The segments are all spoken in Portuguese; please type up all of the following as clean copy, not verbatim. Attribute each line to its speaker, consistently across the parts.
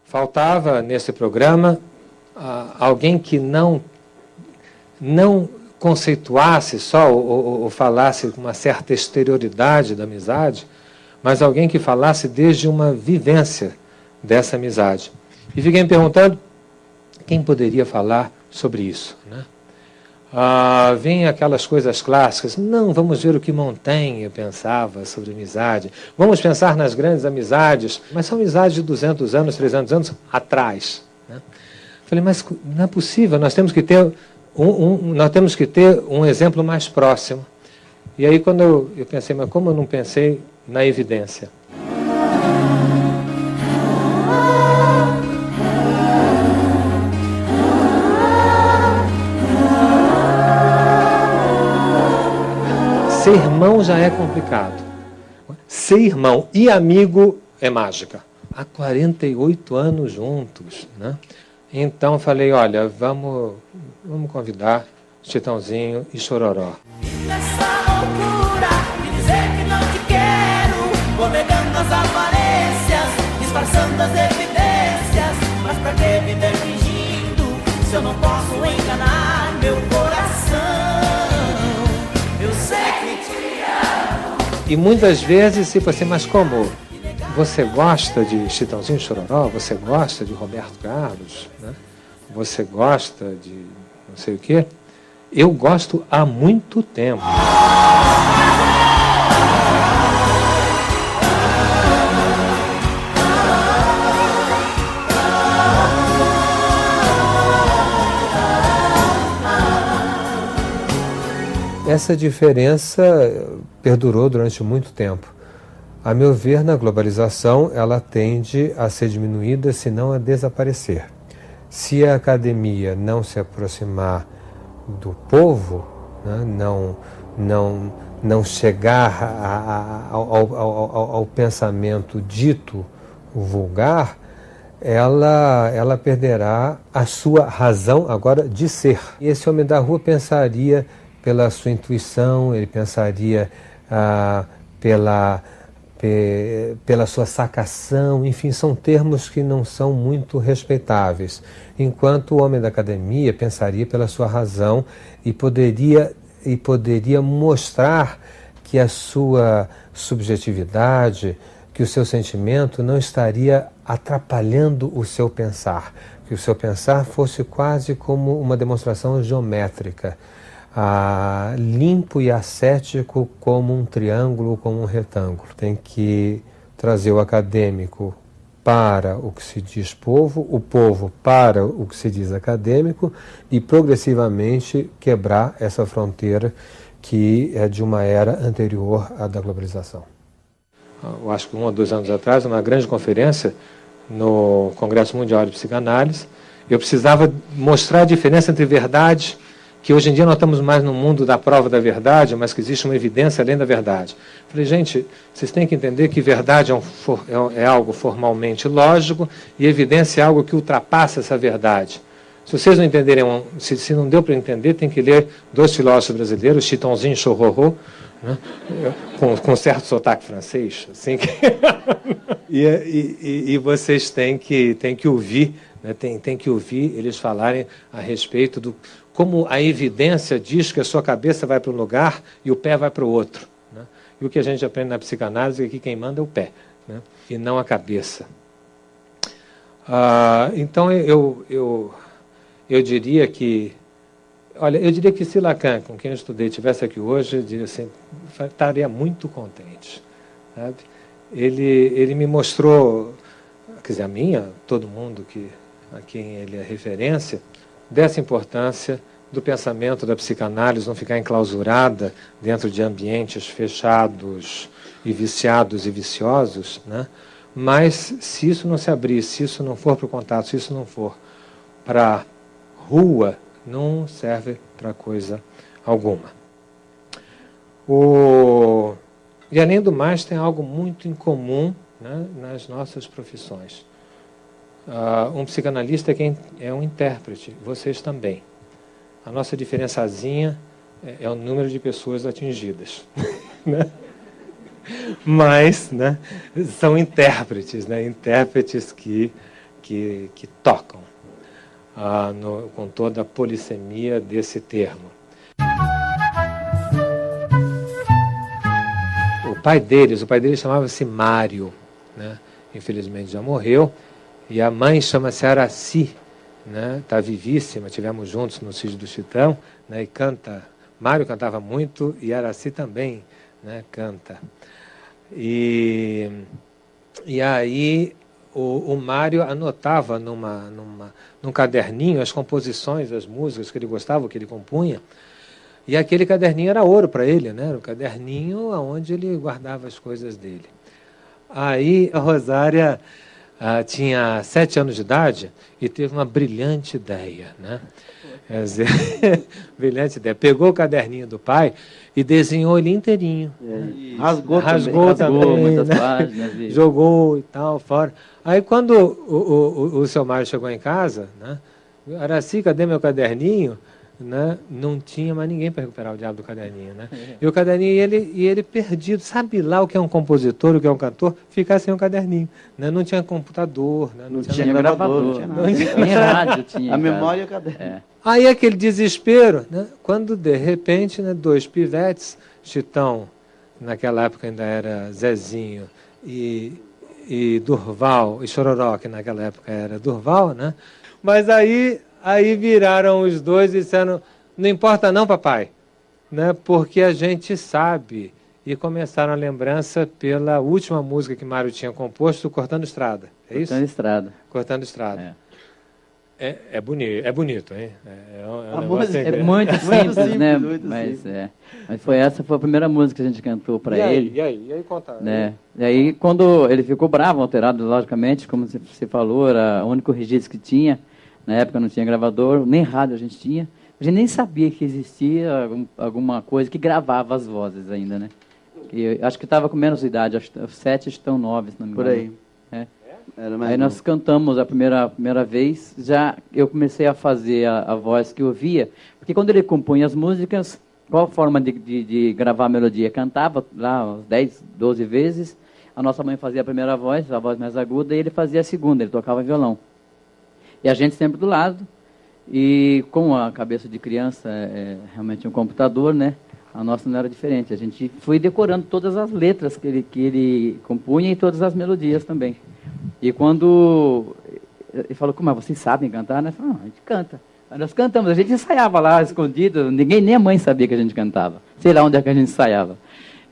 Speaker 1: Faltava nesse programa alguém que não conceituasse só ou falasse com uma certa exterioridade da amizade, mas alguém que falasse desde uma vivência dessa amizade. E fiquei me perguntando quem poderia falar sobre isso, né? Vem aquelas coisas clássicas. Não, vamos ver o que Montaigne pensava sobre amizade. Vamos pensar nas grandes amizades. Mas são amizades de 200 anos, 300 anos atrás, né? Falei, mas não é possível, nós temos que ter um exemplo mais próximo. E aí quando eu pensei, mas como eu não pensei na evidência? Ser irmão já é complicado. Ser irmão e amigo é mágica. Há 48 anos juntos, né? Então falei, olha, vamos convidar Chitãozinho e Chororó.
Speaker 2: Nessa loucura de dizer que não te quero, vou negando as aparências, disfarçando as evidências. Mas pra que viver fingindo, se eu não posso enganar meu coração? Eu sei que te amo.
Speaker 1: E muitas vezes, tipo assim, mas como? Você gosta de Chitãozinho e Chororó? Você gosta de Roberto Carlos, né? Você gosta de não sei o quê? Eu gosto há muito tempo. Essa diferença perdurou durante muito tempo. A meu ver, na globalização, ela tende a ser diminuída, se não a desaparecer. Se a academia não se aproximar do povo, né, não chegar ao pensamento dito vulgar, ela perderá a sua razão agora de ser. E esse homem da rua pensaria pela sua intuição, ele pensaria pela sua sacação, enfim, são termos que não são muito respeitáveis. Enquanto o homem da academia pensaria pela sua razão e poderia mostrar que a sua subjetividade, que o seu sentimento não estaria atrapalhando o seu pensar, que o seu pensar fosse quase como uma demonstração geométrica, limpo e ascético como um triângulo, como um retângulo. Tem que trazer o acadêmico para o que se diz povo, o povo para o que se diz acadêmico e progressivamente quebrar essa fronteira que é de uma era anterior à da globalização. Eu acho que 1 ou 2 anos atrás, numa grande conferência no Congresso Mundial de Psicanálise, eu precisava mostrar a diferença entre verdade, que hoje em dia nós estamos mais no mundo da prova da verdade, mas que existe uma evidência além da verdade. Falei, gente, vocês têm que entender que verdade é algo formalmente lógico e evidência é algo que ultrapassa essa verdade. Se vocês não entenderem, se não deu para entender, tem que ler 2 filósofos brasileiros, Chitãozinho e Chororó, né? com certo sotaque francês, assim, e vocês têm que ouvir, né? tem que ouvir eles falarem a respeito do como a evidência diz que a sua cabeça vai para um lugar e o pé vai para o outro, né? E o que a gente aprende na psicanálise é que quem manda é o pé, né? E não a cabeça. Então eu diria que, olha, se Lacan, com quem eu estudei, estivesse aqui hoje, eu diria assim, estaria muito contente, sabe? Ele me mostrou, quer dizer, todo mundo a quem ele é referência, dessa importância do pensamento da psicanálise não ficar enclausurada dentro de ambientes fechados e viciados e viciosos, né? Mas se isso não se abrir, se isso não for para o contato, se isso não for para a rua, não serve para coisa alguma. E além do mais, tem algo muito incomum, né, nas nossas profissões. Um psicanalista é um intérprete, vocês também. A nossa diferençazinha é o número de pessoas atingidas. Né? Mas, né, são intérpretes, né, intérpretes que que tocam com toda a polissemia desse termo. O pai deles chamava-se Mário, né? Infelizmente já morreu, e a mãe chama-se Araci, né? Está vivíssima, tivemos juntos no Sítio do Chitão, né? E canta, Mário cantava muito e Araci também, né? Canta. E aí o Mário anotava num caderninho as composições, as músicas que ele gostava, que ele compunha. E aquele caderninho era ouro para ele, né? Era um caderninho onde ele guardava as coisas dele. Aí a Rosária tinha 7 anos de idade e teve uma brilhante ideia, né? Quer dizer, brilhante ideia. Pegou o caderninho do pai e desenhou ele inteirinho.
Speaker 3: Rasgou
Speaker 1: também,
Speaker 3: muitas
Speaker 1: né?
Speaker 3: páginas.
Speaker 1: Jogou e tal, fora. Aí quando o seu Mário chegou em casa, né? Araci, cadê meu caderninho? Né? Não tinha mais ninguém para recuperar o diabo do caderninho, né? E o caderninho, e ele perdido, sabe lá o que é um compositor, o que é um cantor? Ficar sem o caderninho, né? Não tinha computador, né?
Speaker 3: Não tinha gravador, não tinha nada. Nem rádio tinha. A memória e o caderno.
Speaker 1: Aí aquele desespero, né? Quando de repente, né, 2 pivetes, Chitão, naquela época ainda era Zezinho, e Durval, e Chororó, que naquela época era Durval, né? Mas aí viraram os dois e disseram, não importa não, papai, né? Porque a gente sabe. E começaram a lembrança pela última música que Mário tinha composto, Cortando Estrada. É isso?
Speaker 3: Cortando Estrada.
Speaker 1: Cortando Estrada. É bonito, hein?
Speaker 3: A música é muito simples, né? Mas essa foi a primeira música que a gente cantou para ele.
Speaker 1: E aí conta.
Speaker 3: Né? E aí, quando ele ficou bravo, alterado, logicamente, como você falou, era o único registro que tinha. Na época não tinha gravador, nem rádio a gente tinha. A gente nem sabia que existia alguma coisa que gravava as vozes ainda, né? E acho que estava com menos idade, acho que 7 estão 9, se não me engano.
Speaker 4: Por aí.
Speaker 3: Aí nós cantamos a primeira vez, já eu comecei a fazer a voz que eu via, porque quando ele compunha as músicas, qual a forma de gravar a melodia? Cantava lá uns 10, 12 vezes, a nossa mãe fazia a primeira voz, a voz mais aguda, e ele fazia a segunda, ele tocava violão. E a gente sempre do lado, e com a cabeça de criança, realmente um computador, né? A nossa não era diferente. A gente foi decorando todas as letras que ele compunha e todas as melodias também. E quando ele falou, como vocês sabem cantar? Nós falamos, a gente canta. Aí nós cantamos, a gente ensaiava lá, escondido, nem a mãe sabia que a gente cantava. Sei lá onde é que a gente ensaiava.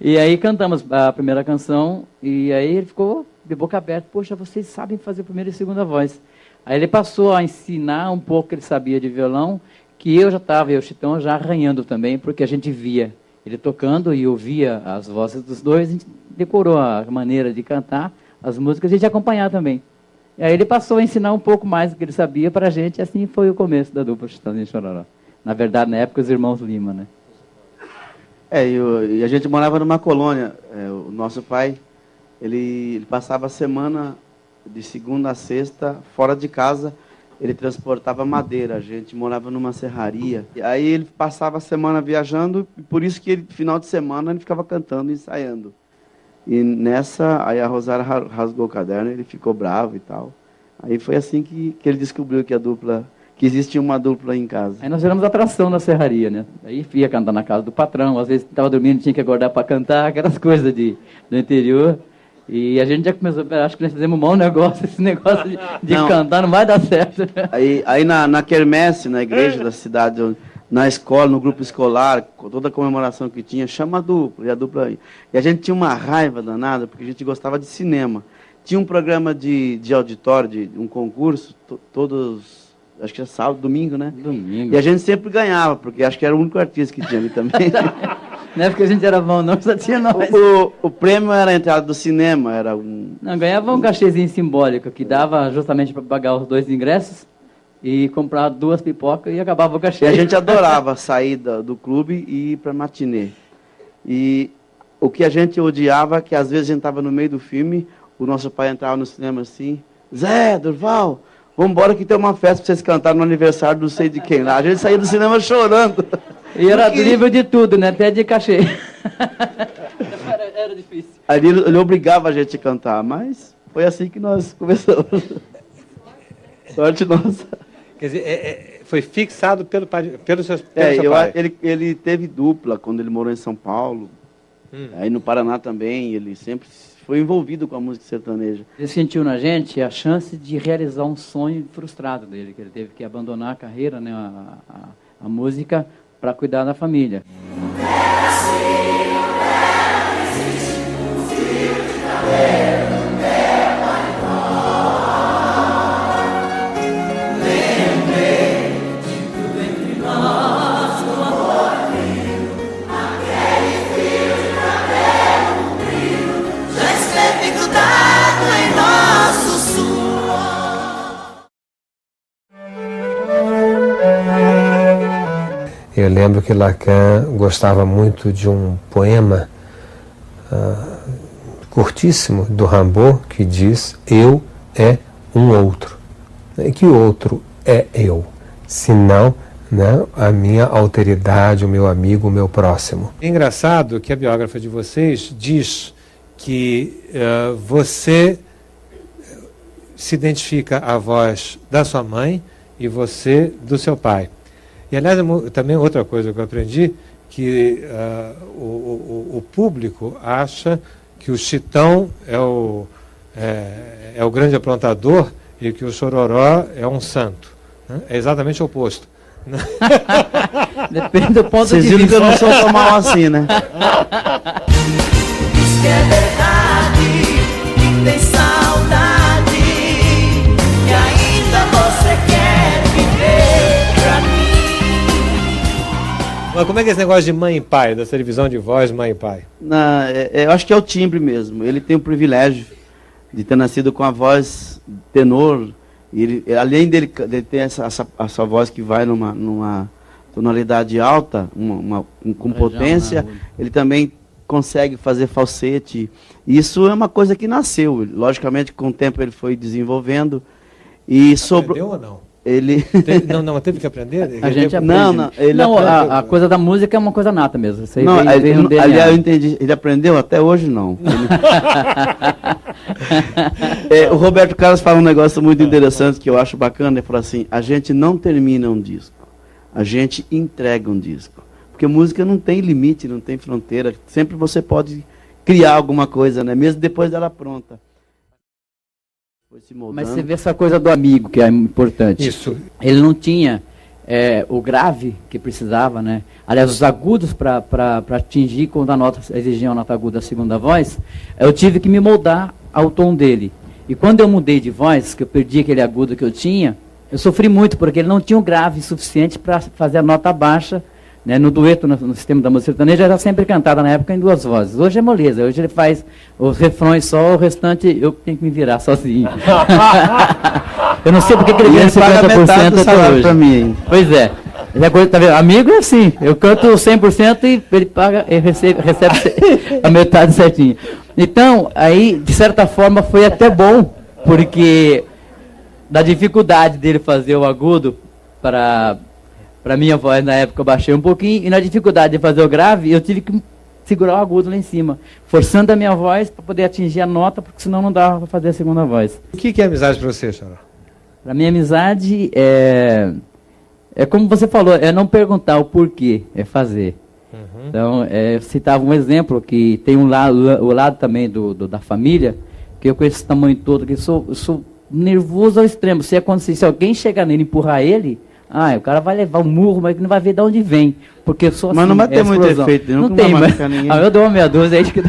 Speaker 3: E aí cantamos a primeira canção, e aí ele ficou de boca aberta, poxa, vocês sabem fazer a primeira e segunda voz. Aí ele passou a ensinar um pouco que ele sabia de violão, que eu e o Chitão já arranhando também, porque a gente via ele tocando e ouvia as vozes dos dois, a gente decorou a maneira de cantar as músicas e de acompanhar também. E aí ele passou a ensinar um pouco mais do que ele sabia para a gente, e assim foi o começo da dupla Chitãozinho e Chororó. Na verdade, na época, os irmãos Lima, né?
Speaker 4: E a gente morava numa colônia. O nosso pai, ele passava a semana de segunda a sexta fora de casa. Ele transportava madeira, a gente morava numa serraria. E aí ele passava a semana viajando, e por isso que ele, final de semana ele ficava cantando e ensaiando. E aí a Rosária rasgou o caderno, ele ficou bravo e tal. Aí foi assim que ele descobriu que existia uma dupla em casa.
Speaker 3: Aí nós viramos atração na serraria, né? Aí ia cantar na casa do patrão, às vezes estava dormindo, tinha que acordar para cantar, aquelas coisas do interior. E a gente já começou, acho que nós fizemos um mau negócio, esse negócio de cantar não vai dar certo.
Speaker 4: Aí na quermesse, na igreja da cidade, na escola, no grupo escolar, com toda a comemoração que tinha, chama a dupla, e a gente tinha uma raiva danada, porque a gente gostava de cinema. Tinha um programa de auditório, de um concurso, todos, acho que era sábado, domingo, né?
Speaker 3: Domingo.
Speaker 4: E a gente sempre ganhava, porque acho que era o único artista que tinha ali também.
Speaker 3: Não é porque a gente era bom, não, só tinha nós.
Speaker 4: O prêmio era a entrada do cinema, era um...
Speaker 3: Não, ganhava um cachezinho simbólico, que dava justamente para pagar os 2 ingressos e comprar 2 pipocas e acabava o cachê.
Speaker 4: E a gente adorava sair do clube e ir para matinê. E o que a gente odiava é que às vezes a gente estava no meio do filme, o nosso pai entrava no cinema assim, Zé, Durval, vamos embora que tem uma festa para vocês cantarem no aniversário do não sei de quem lá. A gente saía do cinema chorando.
Speaker 3: E era livre de tudo, né? Até de cachê. Era difícil.
Speaker 4: Ali ele obrigava a gente a cantar, mas foi assim que nós começamos. Sorte nossa.
Speaker 1: Quer dizer, foi fixado pelo seu pai.
Speaker 4: Ele teve dupla quando ele morou em São Paulo. Aí no Paraná também, ele sempre foi envolvido com a música sertaneja.
Speaker 3: Ele sentiu na gente a chance de realizar um sonho frustrado dele, que ele teve que abandonar a carreira, né, a música, para cuidar da família.
Speaker 1: Eu lembro que Lacan gostava muito de um poema curtíssimo do Rimbaud, que diz: eu é um outro. E que outro é eu, senão, né, a minha alteridade, o meu amigo, o meu próximo. É engraçado que a biógrafa de vocês diz que você se identifica a voz da sua mãe e você do seu pai. E, aliás, também outra coisa que eu aprendi, que o público acha que o Chitão é o grande aprontador e que o Chororó é um santo. Né? É exatamente o oposto.
Speaker 3: Depende do ponto
Speaker 4: Vocês
Speaker 3: de
Speaker 4: viram
Speaker 3: vista.
Speaker 4: que eu não sou tão mal assim, né?
Speaker 2: Diz que é verdade, que tem saudade, que ainda você quer viver pra mim.
Speaker 1: Mas como é que é esse negócio de mãe e pai, dessa divisão de voz mãe e pai?
Speaker 4: Eu acho que é o timbre mesmo. Ele tem o privilégio de ter nascido com a voz tenor. E ele, além dele ter essa voz que vai numa tonalidade alta, com potência, ele também consegue fazer falsete. Isso é uma coisa que nasceu. Logicamente, com o tempo ele foi desenvolvendo. E
Speaker 1: Aprendeu ou não?
Speaker 4: Ele
Speaker 1: Não, teve que aprender?
Speaker 3: A gente aprende.
Speaker 4: Não, ele
Speaker 3: não,
Speaker 4: aprendeu.
Speaker 3: a coisa da música é uma coisa nata mesmo. Isso aí
Speaker 4: Não,
Speaker 3: vem no DNA.
Speaker 4: aliás, eu entendi. Ele aprendeu? Até hoje não. O Roberto Carlos fala um negócio muito interessante que eu acho bacana. Ele fala assim: a gente não termina um disco, a gente entrega um disco. Porque música não tem limite, não tem fronteira. Sempre você pode criar alguma coisa, né? Mesmo depois dela pronta. Foi se moldando.
Speaker 3: Mas você vê essa coisa do amigo, que é importante.
Speaker 1: Isso.
Speaker 3: Ele não tinha o grave que precisava, né? Aliás, os agudos para atingir, quando a nota exigia uma nota aguda da segunda voz, eu tive que me moldar ao tom dele. E quando eu mudei de voz, que eu perdi aquele agudo que eu tinha, eu sofri muito, porque ele não tinha o grave suficiente para fazer a nota baixa. Né, no dueto, no sistema da música sertaneja, era sempre cantada na época em duas vozes. Hoje é moleza, hoje ele faz os refrões só, o restante eu tenho que me virar sozinho. Eu não sei porque que ele ganha 50% até hoje.
Speaker 4: Pra mim.
Speaker 3: Pois é. Tá vendo? Amigo é assim, eu canto 100% e ele paga, ele recebe a metade certinho. Então, aí, de certa forma, foi até bom, porque da dificuldade dele fazer o agudo para minha voz, na época, eu baixei um pouquinho, e na dificuldade de fazer o grave, eu tive que segurar o agudo lá em cima, forçando a minha voz para poder atingir a nota, porque senão não dava para fazer a segunda voz.
Speaker 1: O que é amizade para você, Chororó?
Speaker 3: Para mim, amizade é como você falou, é não perguntar o porquê, é fazer. Uhum. Então, eu citava um exemplo, que tem o lado também da família, que eu com esse tamanho todo, que eu sou nervoso ao extremo. Se alguém chegar nele e empurrar ele, o cara vai levar um murro, mas não vai ver de onde vem. Porque eu sou assim.
Speaker 4: Mas não vai ter muito efeito,
Speaker 3: não
Speaker 4: tem,
Speaker 3: mas eu dou uma meia dúzia aí que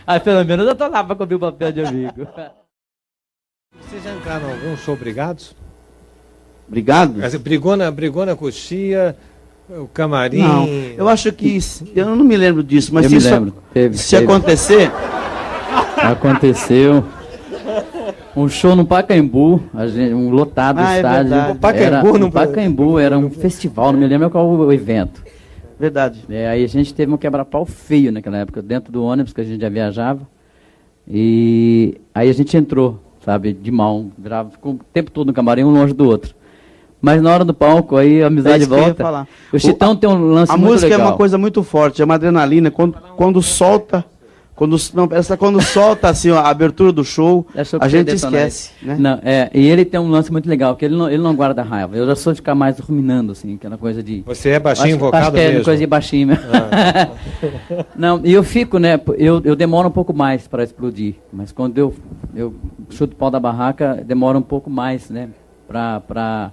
Speaker 3: aí pelo menos eu tô lá para cobrir o papel de amigo.
Speaker 1: Vocês já entraram em algum show Brigados?
Speaker 4: Brigados?
Speaker 1: Brigou na coxia, o camarim...
Speaker 4: Não, eu acho que... Eu não me lembro disso, mas
Speaker 3: eu
Speaker 4: se
Speaker 3: me lembro.
Speaker 4: Se acontecer...
Speaker 3: Aconteceu... Um show no Pacaembu, um lotado estádio.
Speaker 1: O
Speaker 3: Pacaembu era um festival, não me lembro qual o evento.
Speaker 4: Verdade.
Speaker 3: Aí a gente teve um quebra-pau feio naquela época, dentro do ônibus que a gente já viajava. E aí a gente entrou, sabe, de mão, ficou o tempo todo no camarim, um longe do outro. Mas na hora do palco, aí a amizade volta. O Chitão tem um lance muito legal.
Speaker 4: A música é uma coisa muito forte, é uma adrenalina. Quando solta, Quando solta assim, a abertura do show, a gente esquece. Né?
Speaker 3: Não, e ele tem um lance muito legal, que ele não guarda raiva. Eu já sou de ficar mais ruminando, assim, aquela coisa de...
Speaker 1: Você é baixinho invocado mesmo?
Speaker 3: Acho que é coisa de baixinho mesmo. Não, e eu fico, né, eu demoro um pouco mais para explodir, mas quando eu chuto o pau da barraca, demora um pouco mais, né, para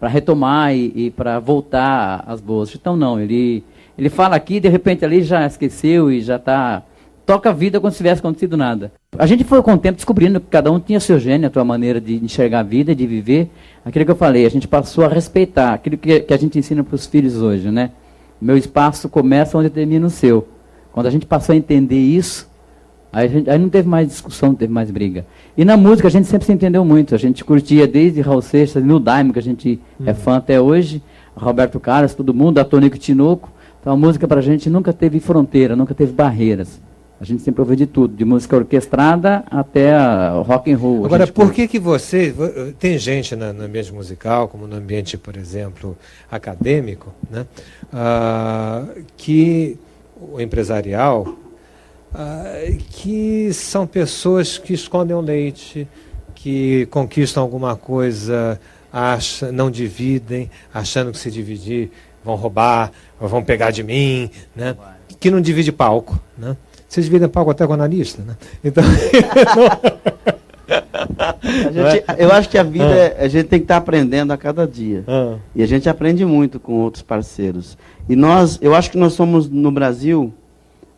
Speaker 3: retomar e para voltar às boas. Então não, ele fala aqui, de repente ali já esqueceu e já está... Toca a vida como se tivesse acontecido nada. A gente foi com o tempo descobrindo que cada um tinha seu gênio, a sua maneira de enxergar a vida, de viver. Aquilo que eu falei, a gente passou a respeitar, aquilo que a gente ensina para os filhos hoje, né? Meu espaço começa onde termina o seu. Quando a gente passou a entender isso, aí não teve mais discussão, não teve mais briga. E na música a gente sempre se entendeu muito. A gente curtia desde Raul Seixas, Neil Diamond, que a gente é fã até hoje, Roberto Carlos, todo mundo, a Tonico Tinoco. Então a música para a gente nunca teve fronteira, nunca teve barreiras. A gente sempre ouviu de tudo, de música orquestrada até rock and roll.
Speaker 1: Agora, por que você... Tem gente no ambiente musical, como no ambiente, por exemplo, acadêmico, né, que o empresarial, que são pessoas que escondem o leite, que conquistam alguma coisa, não dividem, achando que se dividir vão roubar, ou vão pegar de mim, né, que não divide palco, né? Vocês dividem palco até com analista, né? Então...
Speaker 4: eu acho que a vida, a gente tem que estar aprendendo a cada dia. E a gente aprende muito com outros parceiros. E eu acho que nós somos, no Brasil,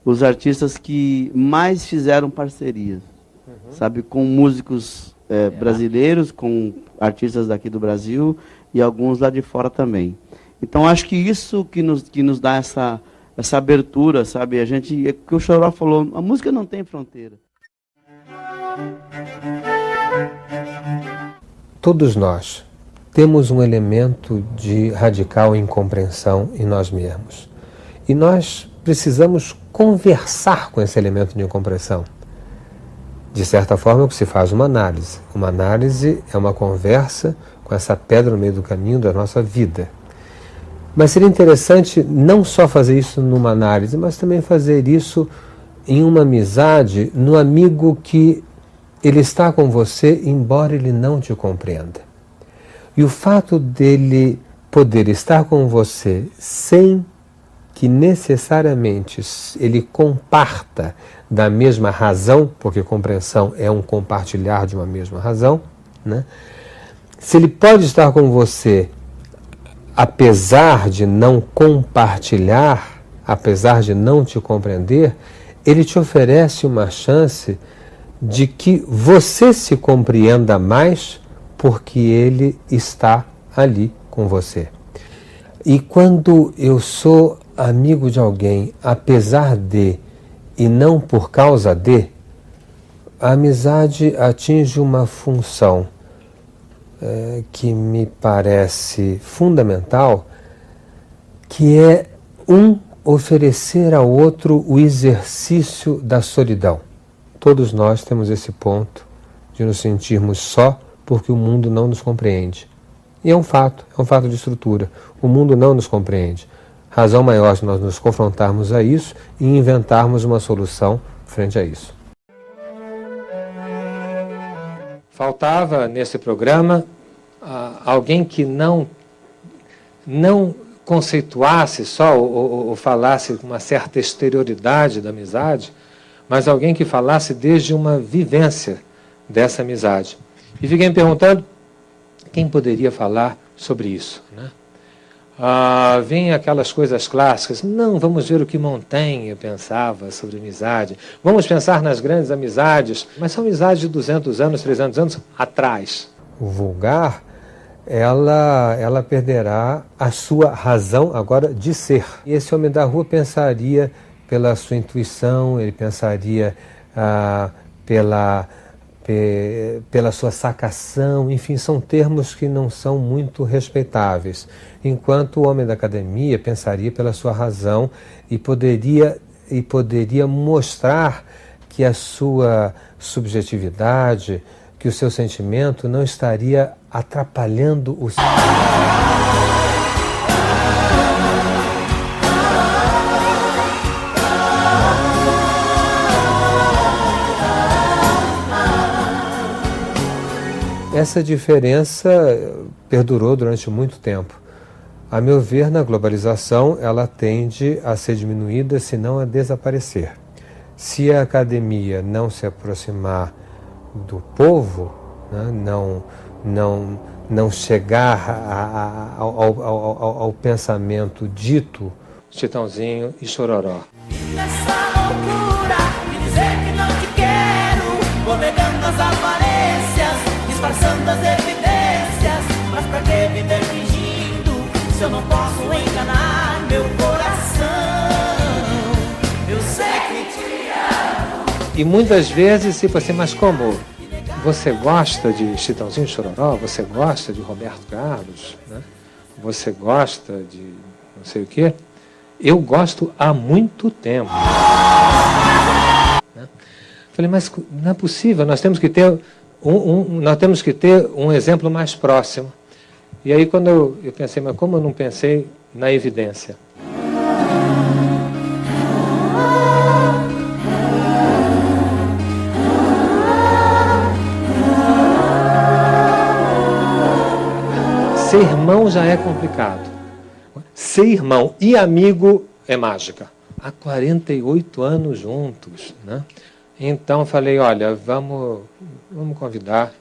Speaker 4: os artistas que mais fizeram parcerias. Sabe? Com músicos brasileiros, com artistas daqui do Brasil e alguns lá de fora também. Então, acho que isso que nos dá essa abertura, sabe? A gente, é que o Choró falou, a música não tem fronteira.
Speaker 1: Todos nós temos um elemento de radical incompreensão em nós mesmos. E nós precisamos conversar com esse elemento de incompreensão. De certa forma, é o que se faz uma análise. Uma análise é uma conversa com essa pedra no meio do caminho da nossa vida. Mas seria interessante não só fazer isso numa análise, mas também fazer isso em uma amizade, no amigo que ele está com você, embora ele não te compreenda. E o fato dele poder estar com você sem que necessariamente ele comparta da mesma razão, porque compreensão é um compartilhar de uma mesma razão, né? Se ele pode estar com você apesar de não compartilhar, apesar de não te compreender, ele te oferece uma chance de que você se compreenda mais porque ele está ali com você. E quando eu sou amigo de alguém, apesar de e não por causa de, a amizade atinge uma função que me parece fundamental, que é oferecer ao outro o exercício da solidão. Todos nós temos esse ponto de nos sentirmos só porque o mundo não nos compreende. E é um fato de estrutura. O mundo não nos compreende. Razão maior de nós nos confrontarmos a isso e inventarmos uma solução frente a isso. Faltava nesse programa alguém que não conceituasse só ou falasse com uma certa exterioridade da amizade, mas alguém que falasse desde uma vivência dessa amizade. E fiquei me perguntando quem poderia falar sobre isso, né? Vem aquelas coisas clássicas, não, vamos ver o que Montaigne pensava sobre amizade, vamos pensar nas grandes amizades, mas são amizades de 200 anos, 300 anos atrás. O vulgar, ela perderá a sua razão agora de ser. E esse homem da rua pensaria pela sua intuição, ele pensaria pela sua sacação, enfim, são termos que não são muito respeitáveis. Enquanto o homem da academia pensaria pela sua razão e poderia mostrar que a sua subjetividade, que o seu sentimento não estaria atrapalhando o seu... Essa diferença perdurou durante muito tempo. A meu ver, na globalização, ela tende a ser diminuída, se não a desaparecer. Se a academia não se aproximar do povo, né, não chegar ao pensamento dito, Chitãozinho e Chororó.
Speaker 2: Nessa loucura de dizer que não te quero, vou negando as aparências, disfarçando as evidências, mas pra que viver fingindo, se eu não posso enganar meu coração? Eu sei que te amo.
Speaker 1: E muitas vezes, tipo assim, mas como? Você gosta de Chitãozinho e Chororó? Você gosta de Roberto Carlos? Né? Você gosta de não sei o quê? Eu gosto há muito tempo. Né? Falei, mas não é possível, nós temos que ter um exemplo mais próximo. E aí quando eu pensei, mas como eu não pensei na evidência? Ser irmão já é complicado. Ser irmão e amigo é mágica. Há 48 anos juntos, né? Então falei, olha, vamos convidar